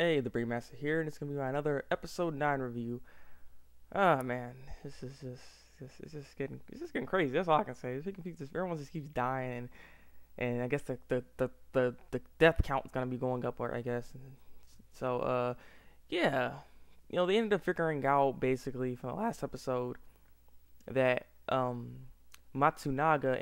Hey, the Thabreakmasta here, and it's gonna be my another episode 9 review. Ah man, this is just getting crazy. That's all I can say. Everyone just keeps dying, and I guess the death count is gonna be going up, I guess. So yeah, they ended up figuring out basically from the last episode that Matsunaga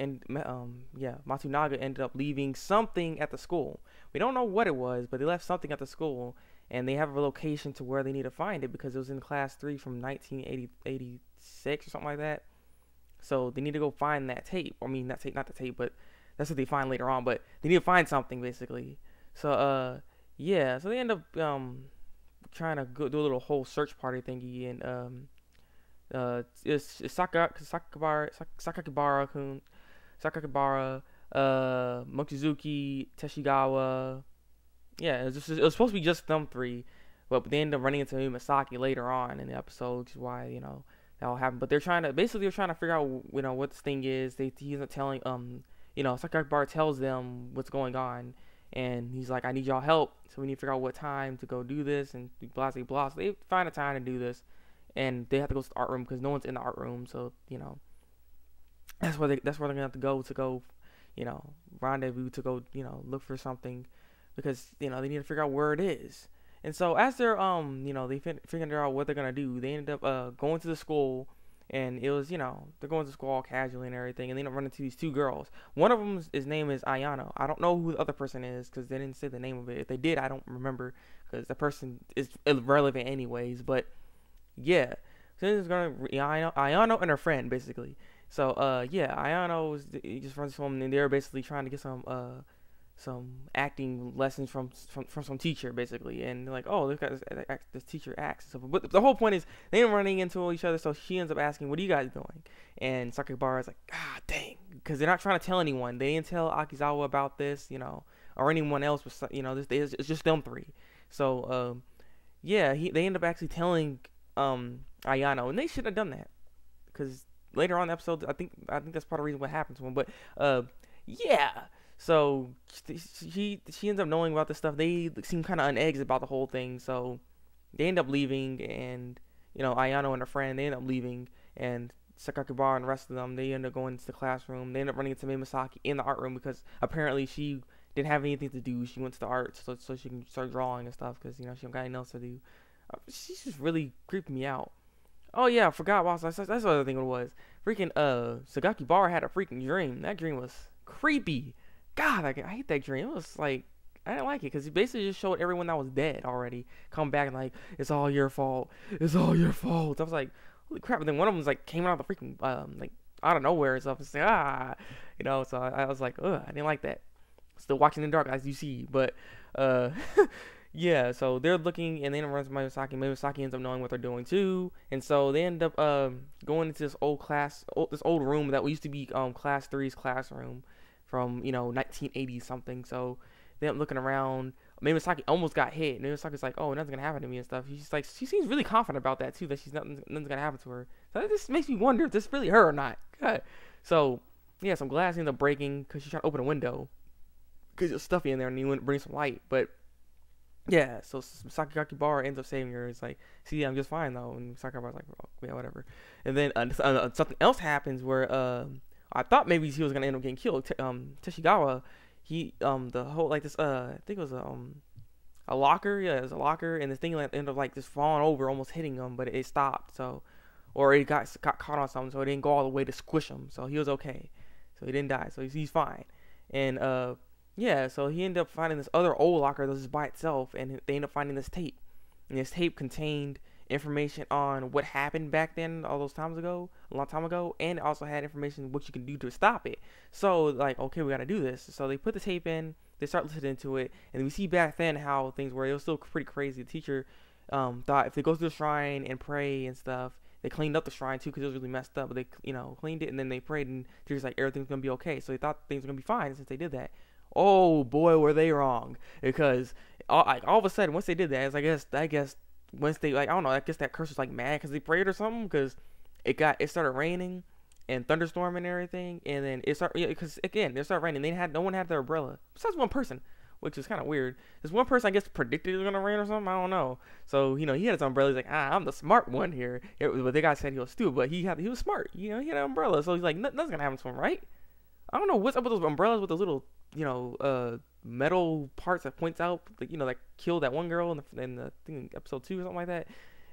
ended up leaving something at the school. We don't know what it was, but they left something at the school, and they have a location to where they need to find it because it was in class 3 from 1986 or something like that. So they need to go find that tape. I mean, not the tape, but that's what they find later on. But they need to find something basically. So yeah. So they end up trying to go do a little whole search party thingy, and it's Sakakibara, Mochizuki, Teshigawa. Yeah, it was supposed to be just them three, but they end up running into Misaki later on in the episode, which is why that all happened. But they're trying to figure out what this thing is. He's not telling Sakakibara tells them what's going on, and he's like, I need y'all help, so we need to figure out what time to go do this and blah blah blah. So they find a time to do this, and they have to go to the art room because no one's in the art room. So that's where they're gonna have to go, rendezvous to go, look for something, because they need to figure out where it is. And so as they're they figure out what they're gonna do, they end up going to the school, and it was they're going to school all casually and everything, and they end up running into these two girls. One of them, his name is Ayano. I don't know who the other person is because they didn't say the name of it. If they did, I don't remember because the person is irrelevant anyways. But yeah, so it's gonna Ayano and her friend basically. So yeah, Ayano he just runs home, and they're basically trying to get some acting lessons from some teacher basically, and they're like, oh, look at this teacher acts. So, but the whole point is they end up running into each other. So she ends up asking, "What are you guys doing?" And Sakakibara is like, "Ah, dang," because they're not trying to tell anyone. They didn't tell Akizawa about this, or anyone else. It's just them three. So yeah, they end up actually telling Ayano, and they shouldn't have done that because later on in the episode, I think that's part of the reason what happened to him. But yeah. So she ends up knowing about this stuff. They seem kind of unegged about the whole thing. So they end up leaving, and Ayano and her friend, they end up leaving, and Sakakibara and the rest of them, they end up going into the classroom. They end up running into Misaki in the art room because apparently she didn't have anything to do. She went to the art so she can start drawing and stuff because she don't got anything else to do. She's just really creeping me out. Oh yeah, I forgot. Wow, that's the other thing it was. Freaking Sakakibara had a freaking dream. That dream was creepy. God, I hate that dream. It was like, I didn't like it because he basically just showed everyone that was dead already come back and like, it's all your fault. It's all your fault. I was like, holy crap. And then one of them was like, came out of the freaking, like, out of nowhere and stuff. And like, so I was like, ugh, I didn't like that. Still watching in the dark, as you see. But, yeah, so they're looking, and they end up running to Misaki. Misaki ends up knowing what they're doing too. And so they end up going into this old room that used to be class 3's classroom from 1980 something. So they end up looking around. Misaki almost got hit, and Misaki's like, oh, nothing's gonna happen to me and stuff. She's like, she seems really confident about that too, that nothing's gonna happen to her. So this makes me wonder if this is really her or not. God. So yeah, some glass ends up breaking because she's trying to open a window because it's stuffy in there, and you want to bring some light. But yeah, so Sakakibara ends up saving her. It's like, see, I'm just fine though. And Sakakibara's like, oh, yeah, whatever. And then something else happens where I thought maybe he was gonna end up getting killed. Teshigawa, he the whole like this I think it was a locker. Yeah, it was a locker, and this thing ended up like just falling over, almost hitting him, but it stopped. So, or it got caught on something, so it didn't go all the way to squish him. So he was okay. So he didn't die. So he's fine. And yeah, so he ended up finding this other old locker that was just by itself, and they ended up finding this tape, and this tape contained information on what happened back then a long time ago, and it also had information what you can do to stop it. So like, okay, we gotta do this. So they put the tape in, they start listening to it, and we see back then how things were. It was still pretty crazy. The teacher thought if they go to the shrine and pray and stuff, they cleaned up the shrine too because it was really messed up, but they cleaned it, and then they prayed, and the teacher's like, everything's gonna be okay. So they thought things were gonna be fine since they did that. Oh boy, were they wrong, because all of a sudden once they did that, it's I guess once they, like, I don't know, I guess that curse was like mad because they prayed or something, because it started raining and thunderstorming and everything, and then it started, because again, it started raining. No one had their umbrella besides one person. which is kind of weird. This one person I guess predicted it was gonna rain or something. I don't know. So he had his umbrella. He's like, I'm the smart one here. But the guy said he was stupid, but he was smart. He had an umbrella, so he's like, nothing's gonna happen to him, right? I don't know what's up with those umbrellas with those little metal parts that points out, like, that killed that one girl in the thing, episode 2 or something like that.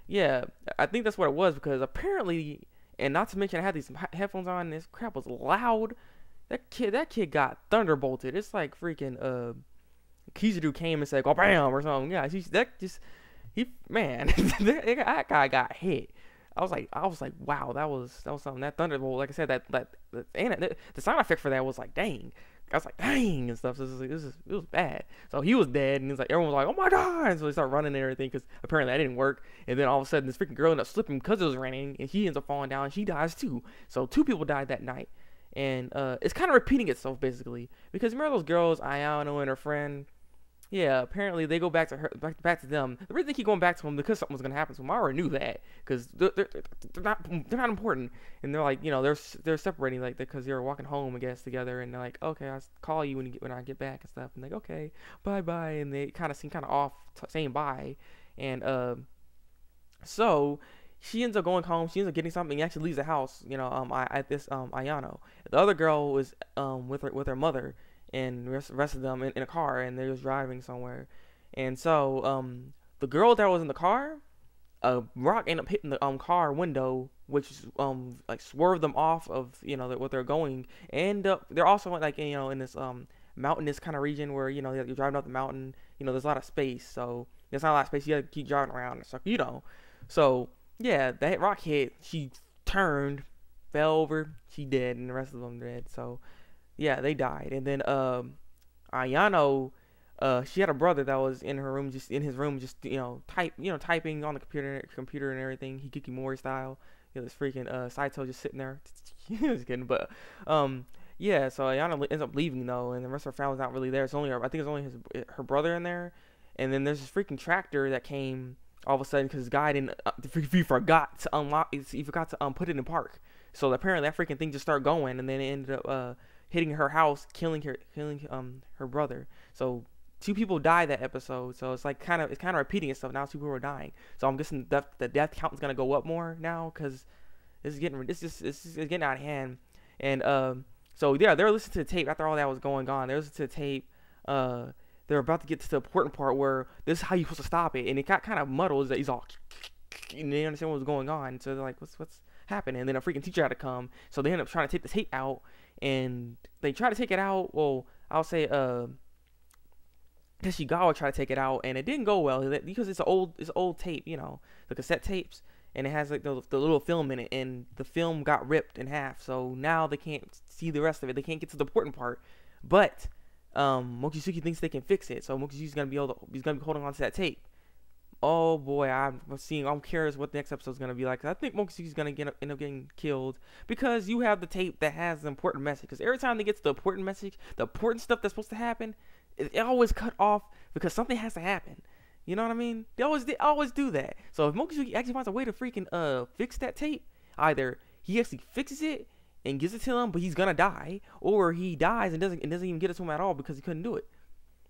Yeah, I think that's what it was, because apparently, and not to mention I had these headphones on, and this crap was loud. That kid got thunderbolted. It's like freaking Kizaru came and said, "Go bam" or something. Yeah, man, that guy got hit. I was like, wow, that was something. That thunderbolt, like I said, the sound effect for that was like, dang. I was like, dang, and stuff. So it was bad. So he was dead, and it's like everyone was like, oh my god. And so they start running and everything, because apparently that didn't work. And then all of a sudden, this freaking girl ended up slipping because it was raining, and she ends up falling down, and she dies too. So 2 people died that night, and it's kind of repeating itself basically, because remember those girls, Ayano and her friend. Yeah, apparently they go back to her, back to them. The reason they keep going back to them because something was gonna happen to them. I already knew that, because they're not important, and they're like, they're separating, like, because they were walking home, I guess, together, and they're like, okay, I'll call you when I get back and stuff, and like, okay, bye, and they kind of seem kind of off saying bye, and so she ends up going home. She ends up getting something. He actually leaves the house. At this Ayano. The other girl was with her mother, and the rest of them in a car, and they're just driving somewhere. And so the girl that was in the car, a rock ended up hitting the car window, which like swerved them off of what they're going. And they're also like in this mountainous kind of region where you're driving up the mountain. There's a lot of space, so there's not a lot of space. You have to keep driving around and stuff. So yeah, that rock hit. She turned, fell over. She dead, and the rest of them dead. So yeah, they died. And then Ayano, she had a brother that was in his room, just typing on the computer and everything, Hikikomori style. This freaking Saito just sitting there. Just kidding, but yeah. So Ayano ends up leaving though, and the rest of her family's not really there. It's only I think it's only her brother in there, and then there's this freaking tractor that came all of a sudden because this guy didn't. He forgot to unlock. He forgot to put it in park. So apparently that freaking thing just started going, and then it ended up hitting her house, killing her brother. So 2 people died that episode. So it's kind of repeating itself. Now 2 people are dying. So I'm guessing the death count is gonna go up more now, because it's getting out of hand. And so yeah, they were listening to the tape after all that was going on. They were listening to the tape. They're about to get to the important part where this is how you're supposed to stop it, and it got kind of muddled. Is that he's all, and they understand what was going on. So they're like, what's happening? And then a freaking teacher had to come. So they end up trying to take the tape out. And they try to take it out. Well, I'll say Teshigawa tried to take it out, and it didn't go well because it's old tape, the cassette tapes, and it has like the little film in it, and the film got ripped in half. So now they can't see the rest of it. They can't get to the important part. But Mochizuki thinks they can fix it. So Mochizuki's gonna be holding on to that tape. Oh boy, I'm curious what the next episode is gonna be like. I think Mochizuki's gonna end up getting killed, because you have the tape that has the important message. Because every time they get to the important message, the important stuff that's supposed to happen, it always cut off because something has to happen. You know what I mean? They always do that. So if Mochizuki actually finds a way to freaking fix that tape, either he actually fixes it and gives it to him, but he's gonna die, or he dies and doesn't even get it to him at all because he couldn't do it.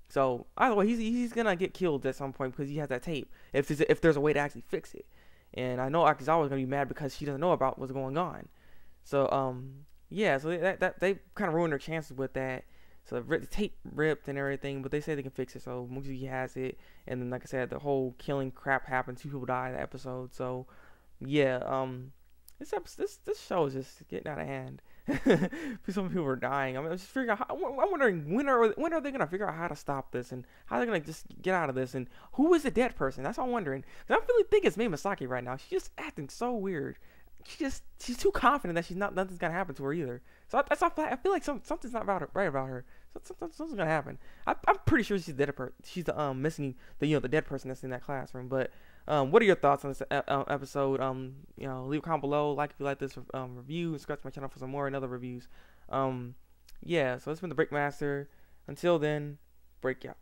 So either way, he's gonna get killed at some point because he has that tape. If there's a way to actually fix it, and I know Akizawa's gonna be mad because she doesn't know about what's going on. So yeah, so that they kind of ruined their chances with that. So the tape ripped and everything, but they say they can fix it. So Mochizuki has it, and then like I said, the whole killing crap happened. 2 people died that episode. So yeah, this show is just getting out of hand. Some people are dying. I'm just figuring out. I'm wondering when are they gonna figure out how to stop this, and how they're gonna just get out of this, and who is the dead person? That's what I'm wondering. Cause I really think it's Mei Misaki right now. She's just acting so weird. She's too confident that nothing's gonna happen to her either. So I feel like something's not right about her. Something's gonna happen. I'm pretty sure she's the dead person. She's the missing the dead person that's in that classroom. But what are your thoughts on this episode? Leave a comment below. Like if you like this review, and subscribe to my channel for some more and other reviews. Yeah. So it's been the Breakmaster. Until then, break out.